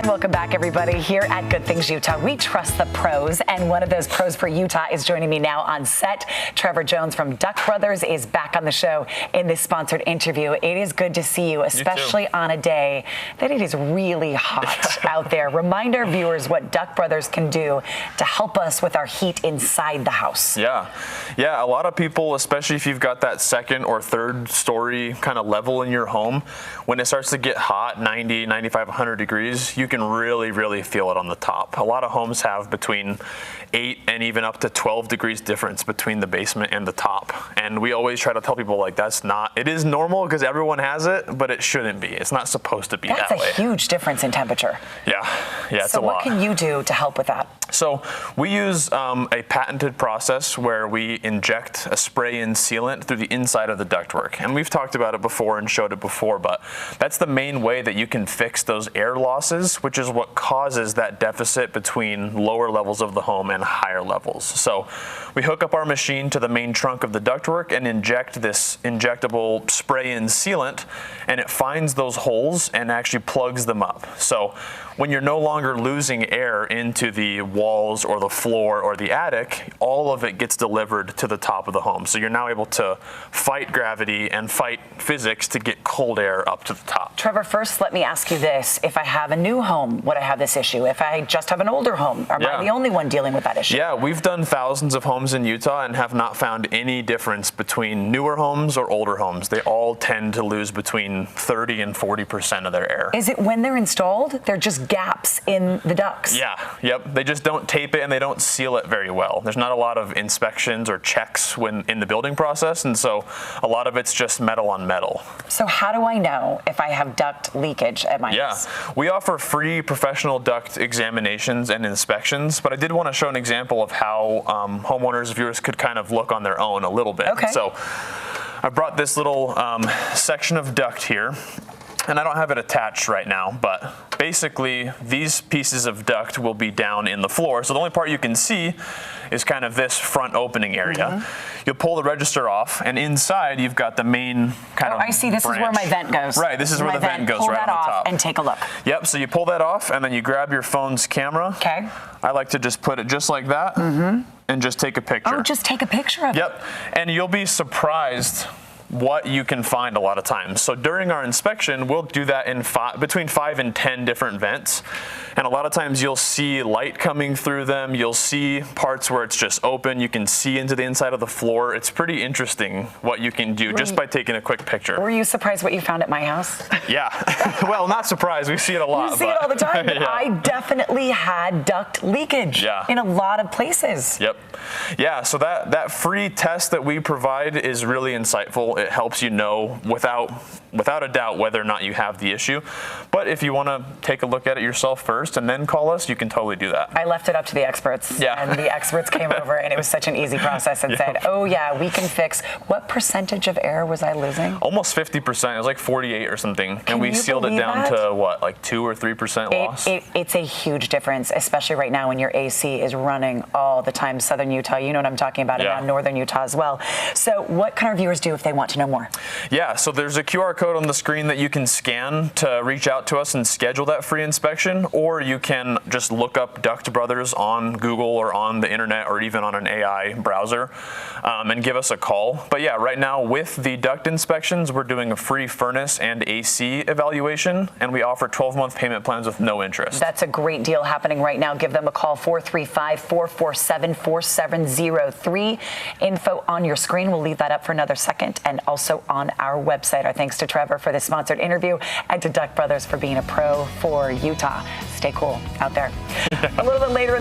And welcome back, everybody, here at Good Things Utah. We trust the pros, and one of those pros for Utah is joining me now on set. Trevor Jones from Duct Brothers is back on the show in this sponsored interview. It is good to see you, especially on a day that it is really hot out there. Remind our viewers what Duct Brothers can do to help us with our heat inside the house. Yeah, a lot of people, especially if you've got that second or third story kind of level in your home, when it starts to get hot, 90, 95, 100 degrees, you can really feel it on the top. A lot of homes have between 8 and even up to 12 degrees difference between the basement and the top. And we always try to tell people, like, it is normal because everyone has it, but it shouldn't be. It's not supposed to be that way. That's a huge difference in temperature. Yeah, it's so a lot. What can you do to help with that? So we use a patented process where we inject a spray-in sealant through the inside of the ductwork. And we've talked about it before and showed it before, but that's the main way that you can fix those air losses, which is what causes that deficit between lower levels of the home and higher levels. So we hook up our machine to the main trunk of the ductwork and inject this injectable spray-in sealant, and it finds those holes and actually plugs them up. So when you're no longer losing air into the walls or the floor or the attic, all of it gets delivered to the top of the home. So you're now able to fight gravity and fight physics to get cold air up to the top. Trevor, first let me ask you this. If I have a new home, would I have this issue? If I just have an older home, am I the only one dealing with that issue? Yeah, we've done thousands of homes in Utah and have not found any difference between newer homes or older homes. They all tend to lose between 30 and 40% of their air. Is it when they're installed? They're just gaps in the ducts? Yep. They just don't tape it and they don't seal it very well. There's not a lot of inspections or checks when in the building process, and so a lot of it's just metal on metal. So how do I know if I have duct leakage at my house? We offer free professional duct examinations and inspections, but I did want to show an example of how homeowners, viewers could kind of look on their own a little bit. Okay. So I brought this little section of duct here, and I don't have it attached right now, but basically these pieces of duct will be down in the floor. So the only part you can see is kind of this front opening area. You'll pull the register off, and inside you've got the main kind of I see. This branch. is where my vent goes. Right, this is where the vent goes, right on the top. Pull that off and take a look. Yep, so you pull that off, and then you grab your phone's camera. Okay. I like to just put it just like that, and just take a picture. Oh, just take a picture of it. Yep, and you'll be surprised what you can find a lot of times. So during our inspection, we'll do that in between 5 and 10 different vents. And a lot of times you'll see light coming through them. You'll see parts where it's just open. You can see into the inside of the floor. It's pretty interesting what you can do just by taking a quick picture. Were you surprised what you found at my house? Yeah. Well, not surprised. We see it a lot. You see it all the time, but I definitely had duct leakage in a lot of places. Yep. Yeah, so that free test that we provide is really insightful. It helps you know without a doubt whether or not you have the issue. But if you want to take a look at it yourself first and then call us, you can totally do that. I left it up to the experts, and the experts came over, and it was such an easy process and said, oh yeah, we can fix. What percentage of air was I losing? Almost 50%. It was like 48 or something. And we sealed it down to what, like 2 or 3% loss? It's a huge difference, especially right now when your AC is running all the time. Southern Utah, you know what I'm talking about, and now Northern Utah as well. So what can our viewers do if they want to know more? Yeah, so there's a QR code on the screen that you can scan to reach out to us and schedule that free inspection, or you can just look up Duct Brothers on Google or on the internet or even on an AI browser and give us a call. But yeah, right now with the duct inspections, we're doing a free furnace and AC evaluation, and we offer 12-month payment plans with no interest. That's a great deal happening right now. Give them a call, 435-447-4703. Info on your screen. We'll leave that up for another second, and also on our website. Our thanks to Trevor for this sponsored interview, and to Duct Brothers for being a pro for Utah. Stay cool out there. A little bit later